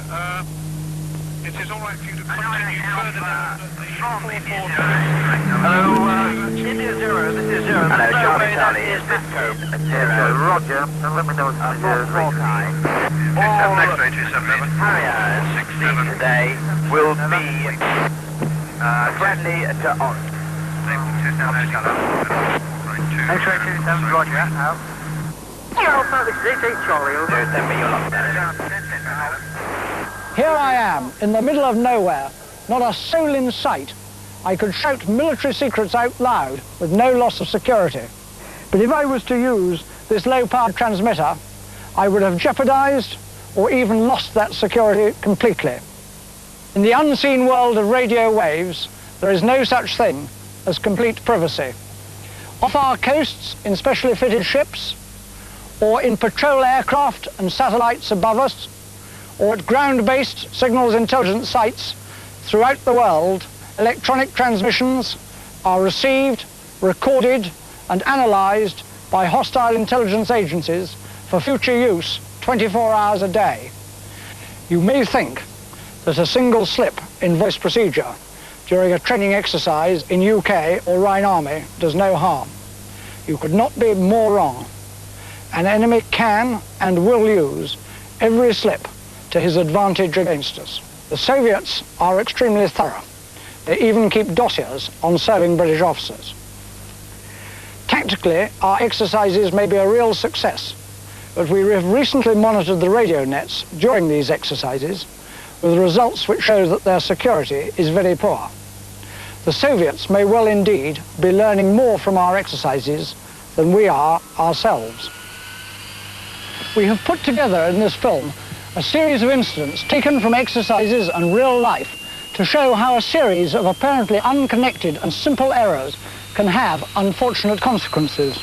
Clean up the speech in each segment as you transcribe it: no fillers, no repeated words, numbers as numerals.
It is all right for you to continue further down the 440. Hello, India 0, this is 0. Hello, There's no Charlie, way Charlie, that is is Bitco. 0. Roger, and let me know if it's 0. All X-ray 277. Harriers 67 today will be friendly to on. X-ray 27, Roger, out. Alpha, this is Charlie, over. Send me your lockdown. Here I am, in the middle of nowhere, not a soul in sight. I could shout military secrets out loud with no loss of security. But if I was to use this low-powered transmitter, I would have jeopardized or even lost that security completely. In the unseen world of radio waves, there is no such thing as complete privacy. Off our coasts, in specially fitted ships, or in patrol aircraft and satellites above us, or at ground-based signals intelligence sites throughout the world, electronic transmissions are received, recorded and analysed by hostile intelligence agencies for future use 24 hours a day. You may think that a single slip in voice procedure during a training exercise in UK or Rhine Army does no harm. You could not be more wrong. An enemy can and will use every slip to his advantage against us. The Soviets are extremely thorough. They even keep dossiers on serving British officers. Tactically, our exercises may be a real success, but we have recently monitored the radio nets during these exercises with results which show that their security is very poor. The Soviets may well indeed be learning more from our exercises than we are ourselves. We have put together in this film a series of incidents taken from exercises and real life to show how a series of apparently unconnected and simple errors can have unfortunate consequences.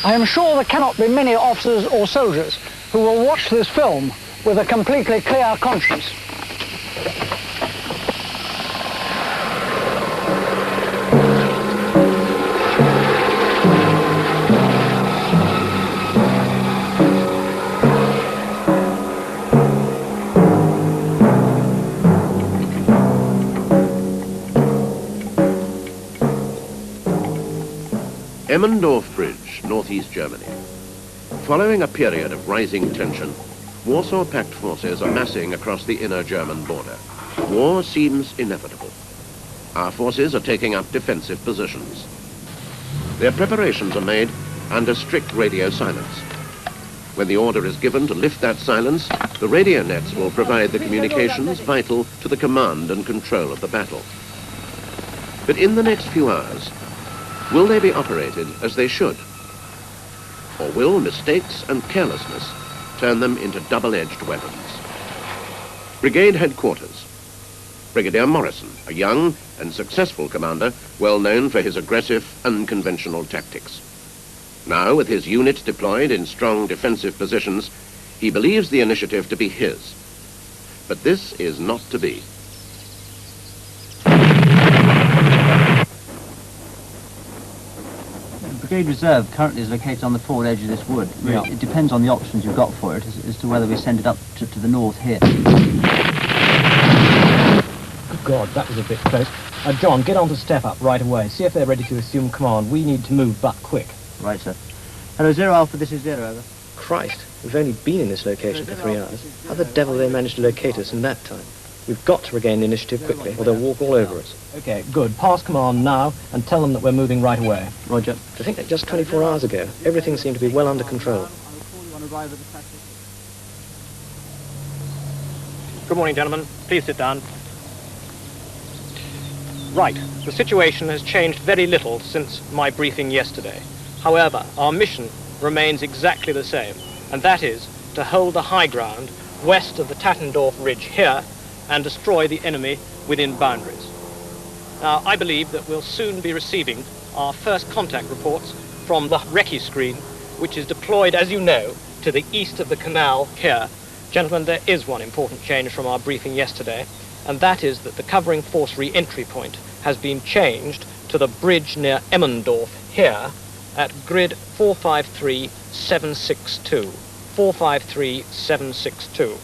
I am sure there cannot be many officers or soldiers who will watch this film with a completely clear conscience. Emmendorf Bridge, northeast Germany. Following a period of rising tension, Warsaw Pact forces are massing across the inner German border. War seems inevitable. Our forces are taking up defensive positions. Their preparations are made under strict radio silence. When the order is given to lift that silence, the radio nets will provide the communications vital to the command and control of the battle. But in the next few hours, will they be operated as they should? Or will mistakes and carelessness turn them into double-edged weapons? Brigade headquarters. Brigadier Morrison, a young and successful commander, well known for his aggressive, unconventional tactics. Now, with his unit deployed in strong defensive positions, he believes the initiative to be his. But this is not to be. Brigade Reserve currently is located on the forward edge of this wood. Yeah. It depends on the options you've got for it as to whether we send it up to the north here. Good God, that was a bit close. John, get on to step up right away. See if they're ready to assume command. We need to move, but quick. Right, sir. Hello, Zero Alpha, this is Zero, over. Christ, we've only been in this location for 3 hours. How the devil they managed to locate us in that time? We've got to regain the initiative quickly, or they'll walk all over us. Okay, good. Pass command now and tell them that we're moving right away. Roger. To think that just 24 hours ago, everything seemed to be well under control. Good morning, gentlemen. Please sit down. Right. The situation has changed very little since my briefing yesterday. However, our mission remains exactly the same, and that is to hold the high ground west of the Tattendorf Ridge here and destroy the enemy within boundaries. Now, I believe that we'll soon be receiving our first contact reports from the recce screen, which is deployed, as you know, to the east of the canal here. Gentlemen, there is one important change from our briefing yesterday, and that is that the covering force re-entry point has been changed to the bridge near Emmendorf here at grid 453762. 453762.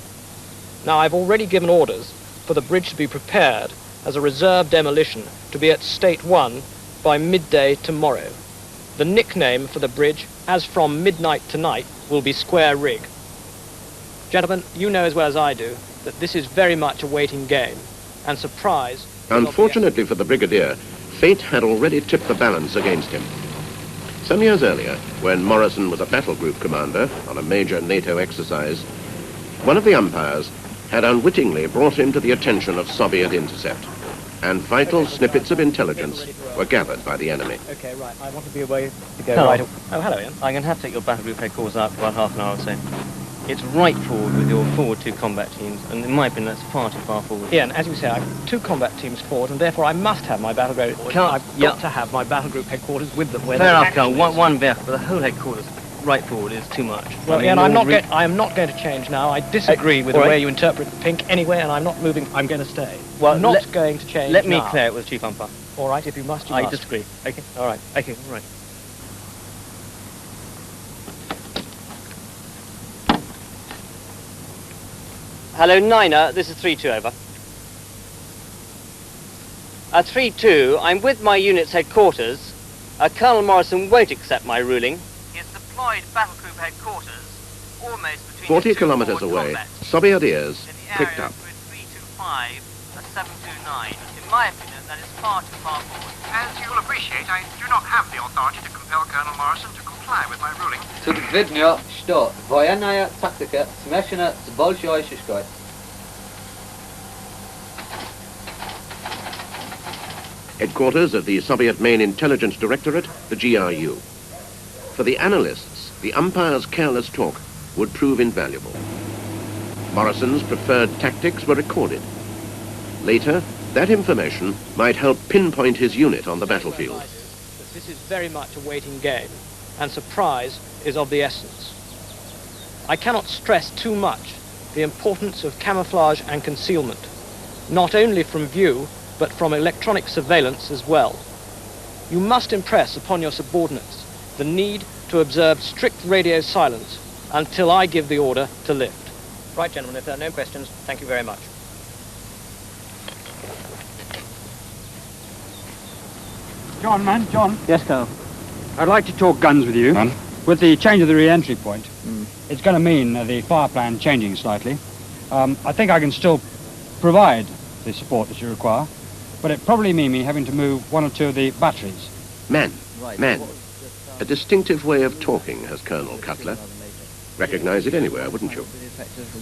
Now, I've already given orders for the bridge to be prepared as a reserve demolition to be at State 1 by midday tomorrow. The nickname for the bridge, as from midnight tonight, will be Square Rig. Gentlemen, you know as well as I do that this is very much a waiting game, and surprise... Unfortunately for the Brigadier, fate had already tipped the balance against him. Some years earlier, when Morrison was a battle group commander on a major NATO exercise, one of the umpires had unwittingly brought him to the attention of Soviet intercept, and vital snippets of intelligence were gathered by the enemy. Okay, right. I want to be away to go Hello. right away. Oh, hello, Ian. I'm going to have to take your battle group headquarters out for about half an hour or so. It's right forward with your forward 2 combat teams, and in my opinion, that's far too far forward. Ian, as you say, I've 2 combat teams forward, and therefore I must have my battle group. I've got to have my battle group headquarters with them. Fair enough, Colonel. One vehicle, but the whole headquarters right forward is too much. Well, I mean, Ian, you're I am not going to change now. I disagree with the way you interpret pink anyway, and I'm not moving. I'm going to stay. Well, I'm not going to change Let me now. clear it with Chief Umpire. All right, if you must, you I must. disagree. Okay, all right. Okay, all right. Hello, Niner. This is 3-2, over. 3-2, I'm with my unit's headquarters. Colonel Morrison won't accept my ruling. He has deployed battle group headquarters almost between 40 kilometers away, Soviet ears pricked up. 325-729. In my opinion, that is far too far forward. As you will appreciate, I do not have the authority to compel Colonel Morrison to comply with my ruling. Tudvidnia, что военная тактика смешана с большевистской. Headquarters of the Soviet Main Intelligence Directorate, the GRU. For the analysts, the umpire's careless talk would prove invaluable. Morrison's preferred tactics were recorded. Later, that information might help pinpoint his unit on the battlefield. This is very much a waiting game, and surprise is of the essence. I cannot stress too much the importance of camouflage and concealment, not only from view, but from electronic surveillance as well. You must impress upon your subordinates the need to observe strict radio silence until I give the order to lift. Right, gentlemen, if there are no questions, thank you very much. John, man, John. Yes, Colonel. I'd like to talk guns with you. With the change of the re-entry point, it's going to mean the fire plan changing slightly. I think I can still provide the support that you require, but it probably means me having to move 1 or 2 of the batteries. Man. A distinctive way of talking, has Colonel Cutler. Recognize it anywhere, wouldn't you?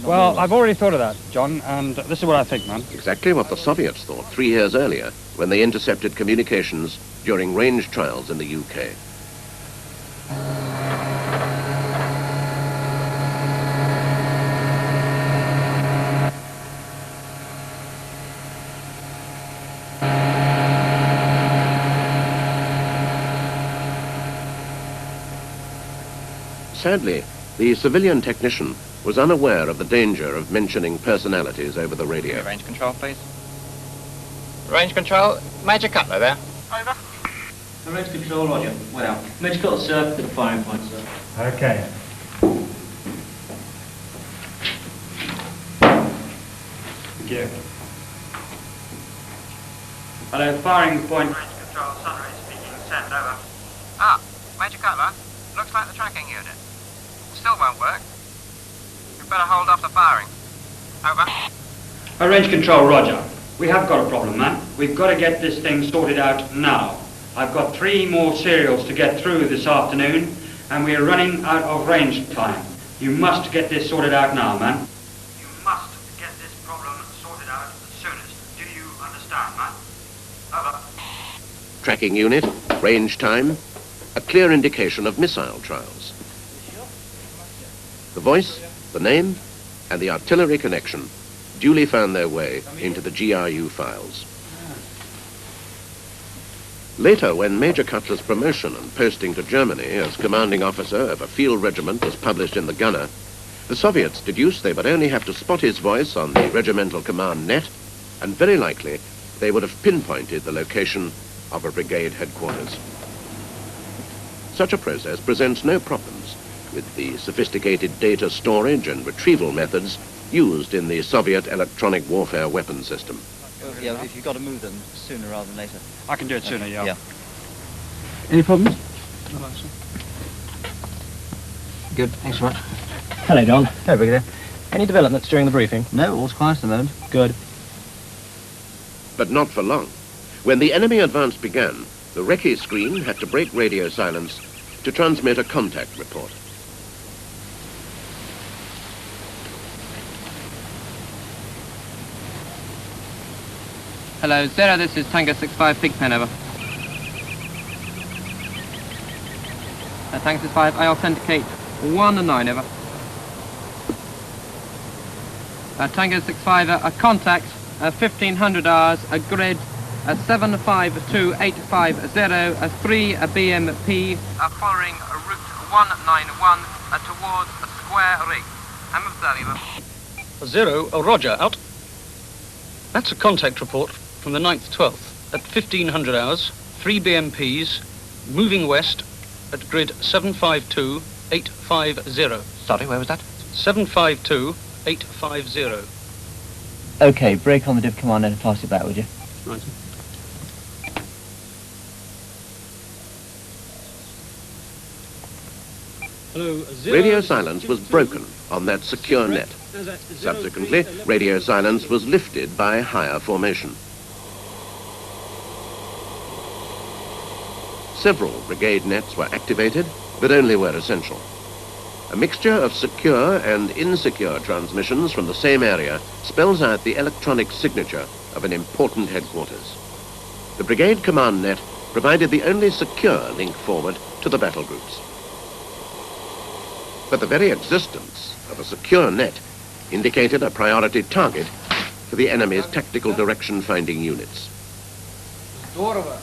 Well, I've already thought of that, John, and this is what I think, man. Exactly what the Soviets thought 3 years earlier when they intercepted communications during range trials in the UK. Sadly, the civilian technician was unaware of the danger of mentioning personalities over the radio. Range control, please. Range control, Major Cutler there. Over. Range control, roger. Well, Major Cutler, sir, to the firing point, sir. Okay. Thank you. Hello, firing point. Range control, Sunray speaking, send over. Ah, Major Cutler, looks like the tracking unit. Still won't work. You'd better hold off the firing. Over. Range control, roger. We have got a problem, man. We've got to get this thing sorted out now. I've got 3 more serials to get through this afternoon, and we're running out of range time. You must get this sorted out now, man. You must get this problem sorted out as soonest. Do you understand, man? Over. Tracking unit, range time, a clear indication of missile trials. The voice, the name, and the artillery connection duly found their way into the GRU files. Later, when Major Cutler's promotion and posting to Germany as commanding officer of a field regiment was published in the Gunner, the Soviets deduced they would only have to spot his voice on the regimental command net, and very likely they would have pinpointed the location of a brigade headquarters. Such a process presents no problems, with the sophisticated data storage and retrieval methods used in the Soviet electronic warfare weapon system. Yeah, if you've got to move them sooner rather than later. I can do it sooner, yeah. Any problems? Good, thanks so much. Hello, John. Hello, Brigadier. Any developments during the briefing? No, all's quiet at the moment. Good. But not for long. When the enemy advance began, the recce screen had to break radio silence to transmit a contact report. Hello, Zero, this is Tango 65, Pigpen, over. Tango 65, I authenticate 1 and 9, over. Tango 65, a contact, 1500 hours, a grid, 752-850, 3 BMP, following route 191 towards Square Rig. I'm observing. 0, Roger, out. That's a contact report from the 9th 12th at 1500 hours, 3 BMPs, moving west at grid 752-850. Sorry, where was that? 752-850. Okay, break on the div command and pass it back, would you? Right. Hello, Radio silence was broken on that secure net. Subsequently, radio silence was lifted by higher formation. Several brigade nets were activated, but only where essential. A mixture of secure and insecure transmissions from the same area spells out the electronic signature of an important headquarters. The brigade command net provided the only secure link forward to the battle groups. But the very existence of a secure net indicated a priority target for the enemy's tactical direction-finding units. Здорово.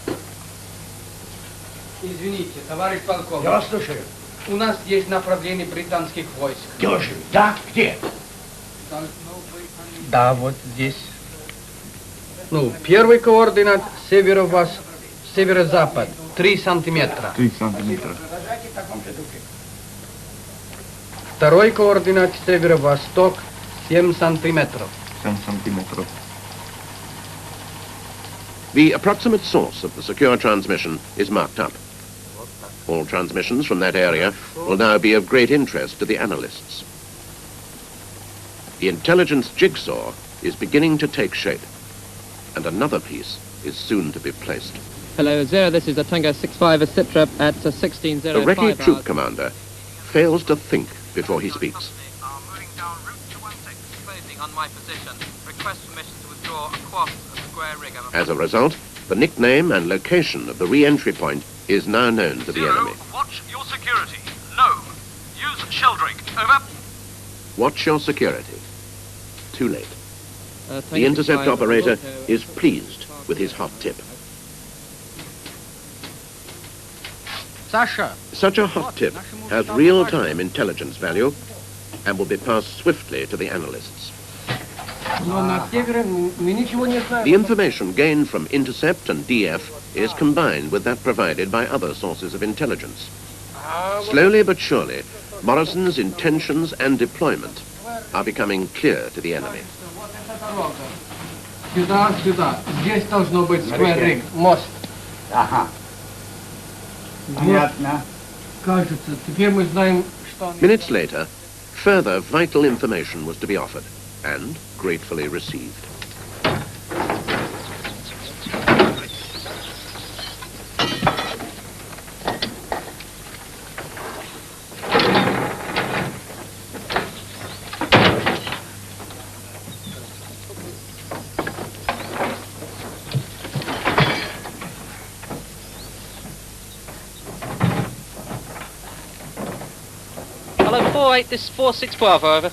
Извините, товарищ полковник. Я вас слушаю. У нас есть направление британских войск. Тоже. Да, где? Да, вот здесь. Ну, первый координат северо-запад, 3 сантиметра. 3 сантиметра. Второй координат северо-восток, 7 сантиметров. 7 сантиметров. The approximate source of the secure transmission is marked up. All transmissions from that area will now be of great interest to the analysts. The intelligence jigsaw is beginning to take shape, and another piece is soon to be placed. Hello, Zero, this is a Tango 65, a Sitrep at 1605 The recce troop commander fails to think before he speaks. On my position, request permission to withdraw across a square rig. As a result, the nickname and location of the re-entry point is now known to the enemy. Watch your security. No. Use Sheldrake. Over. Watch your security. Too late. The intercept operator is pleased with his hot tip. Sasha. Such a hot tip has real-time intelligence value and will be passed swiftly to the analysts. The information gained from intercept and DF is combined with that provided by other sources of intelligence. Slowly but surely, Morrison's intentions and deployment are becoming clear to the enemy. Сюда, сюда. Здесь должно быть square rig, мост. Ага. Понятно. Кажется, теперь мы знаем, что... Minutes later, further vital information was to be offered and gratefully received. Hello, 4-8, this is 4-6 Bravo, over.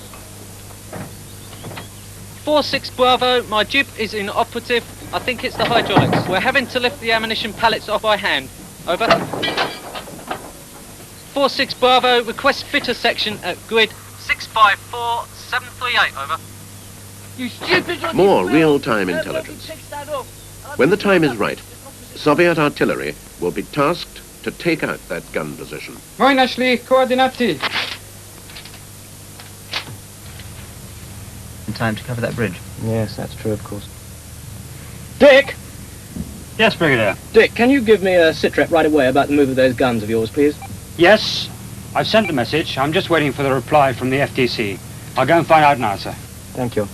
4-6 Bravo, my jib is inoperative. I think it's the hydraulics. We're having to lift the ammunition pallets off by hand. Over. 4-6 Bravo, request fitter section at grid 654-738, over. You stupid! More real-time intelligence. When the time is right, Soviet artillery will be tasked to take out that gun position. Мы нашли их координаты. time to cover that bridge. Yes, that's true, of course. Dick! Yes, Brigadier. Dick, can you give me a sitrep right away about the move of those guns of yours, please? Yes, I've sent the message. I'm just waiting for the reply from the FTC. I'll go and find out now, sir. Thank you.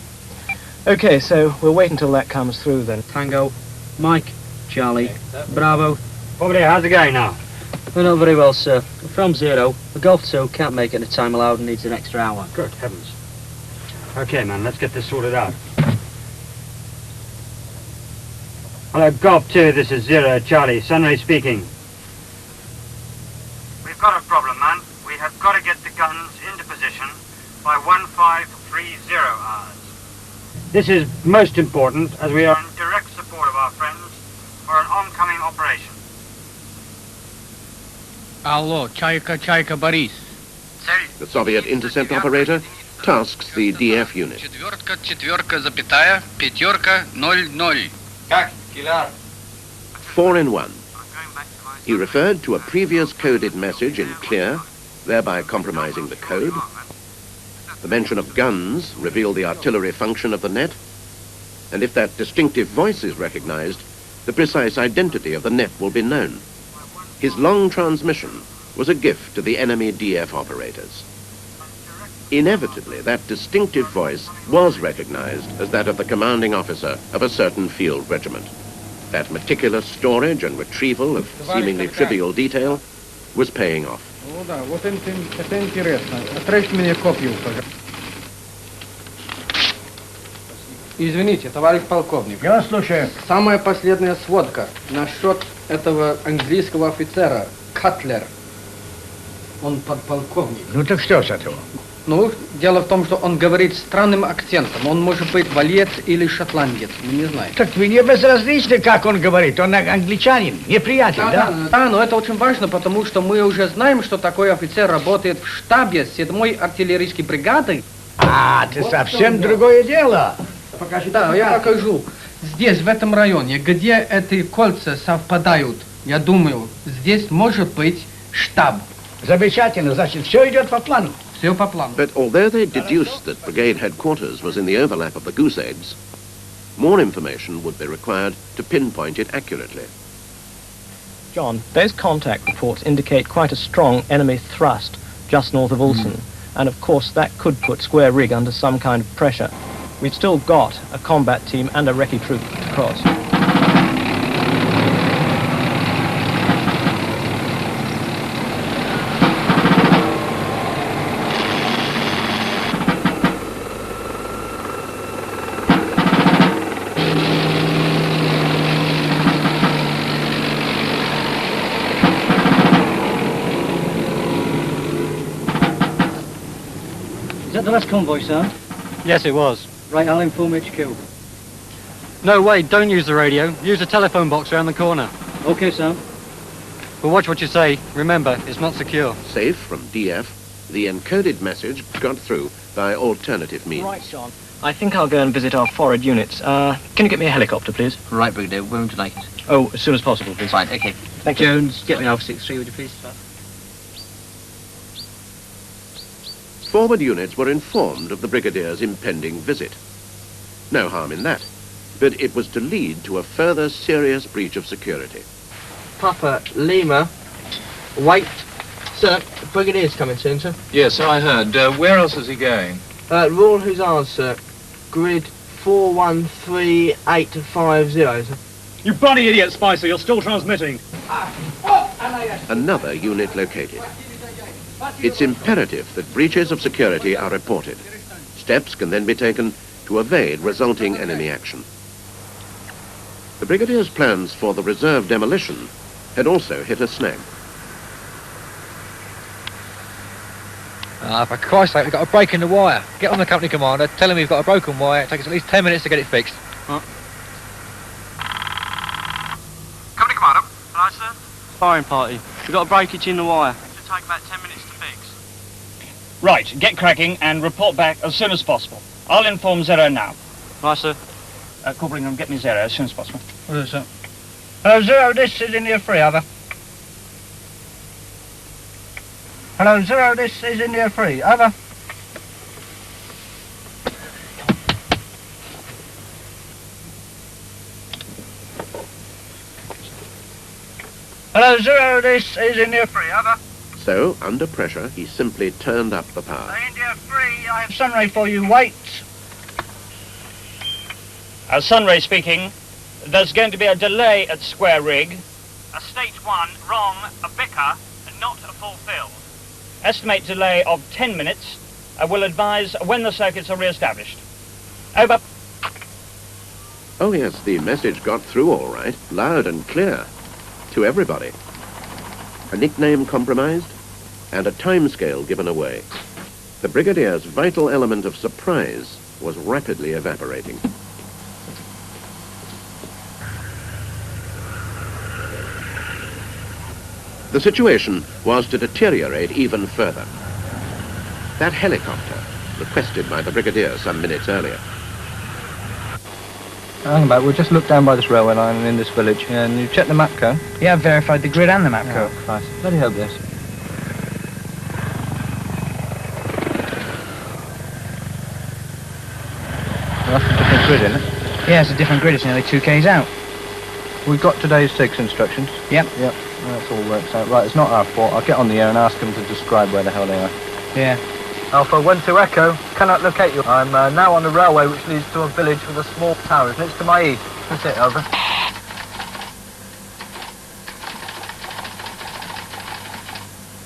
Okay, so we'll wait until that comes through then. Tango, Mike, Charlie, Bravo. Brigadier, how's it going now? We're not very well, sir. We're from 0. The Golf 2 can't make it in the time allowed and needs an extra hour. Good heavens. Okay, man, let's get this sorted out. Hello, Golf 2, this is 0, Charlie. Sunray speaking. We've got a problem, man. We have got to get the guns into position by 1530 hours. This is most important, as we are In direct support of our friends for an oncoming operation. Алло, Чайка, Борис. The Soviet intercept operator tasks the DF unit. Четверка, запятая, пятерка, 00. Как, Kilar? 4 in 1. He referred to a previous coded message in clear, thereby compromising the code. The mention of guns revealed the artillery function of the net. And if that distinctive voice is recognized, the precise identity of the net will be known. His long transmission was a gift to the enemy DF operators. Inevitably, that distinctive voice was recognized as that of the commanding officer of a certain field regiment. That meticulous storage and retrieval of seemingly trivial detail was paying off. Ну да, вот это интересно. Отрежьте мне копию, пожалуйста. Извините, товарищ полковник. Я слушаю. Самая последняя сводка насчет этого английского офицера, Катлер. Он подполковник. Ну так что с этого? Ну, дело в том, что он говорит странным акцентом. Он может быть валиец или шотландец, мы не знаем. Так мне безразлично, как он говорит. Он англичанин, не приятель, да? Да, но это очень важно, потому что мы уже знаем, что такой офицер работает в штабе 7-й артиллерийской бригады. А, это совсем другое дело. Да, я покажу. Здесь, в этом районе, где эти кольца совпадают, я думаю, здесь может быть штаб. Замечательно, значит, все идет по плану. Все по плану. But although they deduced that brigade headquarters was in the overlap of the goose eggs, more information would be required to pinpoint it accurately. John, those contact reports indicate quite a strong enemy thrust just north of Ulsan, and of course that could put Square Rig under some kind of pressure. We've still got a combat team and a recce troop to cross. Is that the last convoy, sir? Yes, it was. Right, I'll inform HQ. No, wait, don't use the radio. Use the telephone box around the corner. Okay, sir. But watch what you say. Remember, it's not secure. Safe from DF, the encoded message got through by alternative means. Right, John. I think I'll go and visit our forward units. Can you get me a helicopter, please? Right, Brigadier. When would you like it? Oh, as soon as possible, please. Right, okay. Thank you. Jones, get me an Alpha 63, would you please? Forward units were informed of the Brigadier's impending visit. No harm in that, but it was to lead to a further serious breach of security. Papa, Lima, wait. Sir, the Brigadier's coming soon, sir. Yes, I heard. Where else is he going? Royal Hussars, sir. Grid 413850, sir. You bloody idiot, Spicer, you're still transmitting. Another unit located. It's imperative that breaches of security are reported. Steps can then be taken to evade resulting enemy action. The Brigadier's plans for the reserve demolition had also hit a snag. For Christ's sake, we've got a break in the wire. Get on the company commander, tell him we've got a broken wire. It takes at least 10 minutes to get it fixed. Company commander, hello, sir. Firing party. We've got a breakage in the wire. Should take about 10 minutes to fix. Right, get cracking and report back as soon as possible. I'll inform Zero now. Right, sir. Corporal Ingram, get me Zero as soon as possible. Yes, sir. Hello, Zero, this is India 3, over. Hello, Zero, this is India 3, over. Hello, Zero, this is India 3, over. So, under pressure, he simply turned up the power. India 3, I have Sunray for you, wait. Sunray speaking. There's going to be a delay at Square Rig. A stage 1, wrong, a bicker, not fulfilled. Estimate delay of 10 minutes. Will advise when the circuits are re-established. Over. Oh yes, the message got through all right, loud and clear, to everybody. A nickname compromised, and a timescale given away. The Brigadier's vital element of surprise was rapidly evaporating. The situation was to deteriorate even further. That helicopter, requested by the Brigadier some minutes earlier. Hang about, we'll just look down by this railway line and in this village, and you check the map code. Yeah, I've verified the grid and the map code. Oh, Christ. Bloody hope this. Well, that's a different grid, isn't it? Yeah, it's a different grid. It's nearly 2 k's out. We've got today's 6 instructions. Yep. Yep. That's all works out. Right, it's not our fault. I'll get on the air and ask them to describe where the hell they are. Yeah. Alpha 1 to Echo, cannot locate you. I'm now on the railway which leads to a village with a small tower. It's to my east. That's it, over.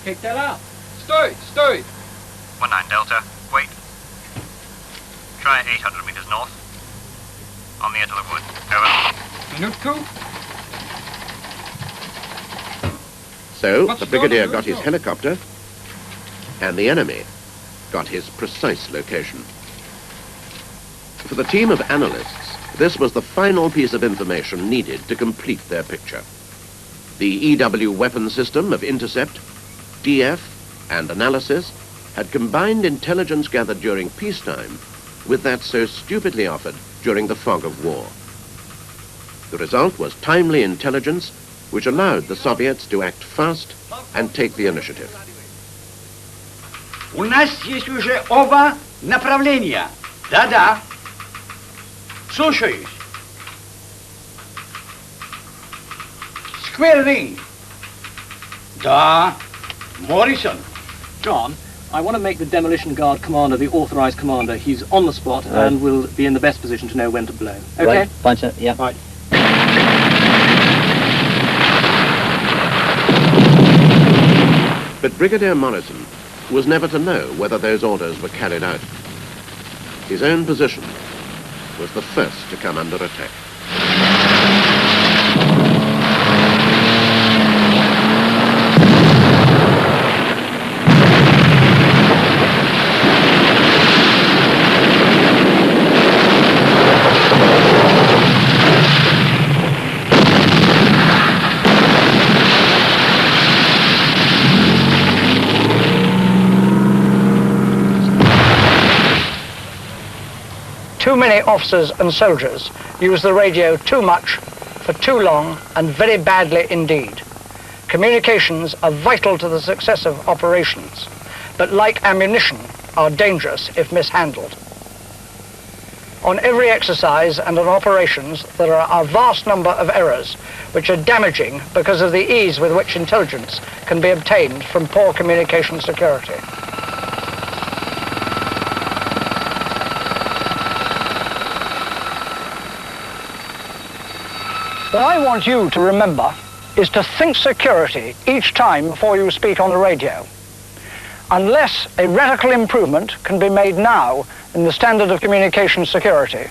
Kick that out. Stay. 19 Delta, wait. Try 800 meters north. On the edge of the wood. Over. Minute 2. So, the Brigadier got his helicopter, and the enemy got his precise location. For the team of analysts, this was the final piece of information needed to complete their picture. The EW weapon system of intercept, DF, and analysis had combined intelligence gathered during peacetime with that so stupidly offered during the fog of war. The result was timely intelligence which allowed the Soviets to act fast and take the initiative. У нас есть уже оба направления. Да-да. Слушаюсь. Square Ring. Да. Morrison. John, I want to make the Demolition Guard commander the authorized commander. He's on the spot and will be in the best position to know when to blow. Okay? Right. Fine, sir. Yeah. Right. But Brigadier Morrison was never to know whether those orders were carried out. His own position was the first to come under attack. Too many officers and soldiers use the radio too much, for too long, and very badly indeed. Communications are vital to the success of operations, but like ammunition, are dangerous if mishandled. On every exercise and on operations, there are a vast number of errors which are damaging because of the ease with which intelligence can be obtained from poor communication security. What I want you to remember is to think security each time before you speak on the radio. Unless a radical improvement can be made now in the standard of communication security,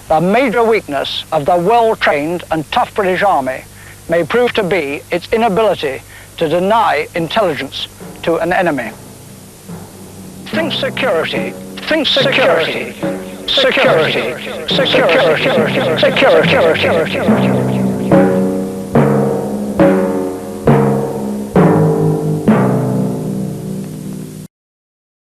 the major weakness of the well-trained and tough British Army may prove to be its inability to deny intelligence to an enemy. Think security. Think security. Security. Security. Security. Security.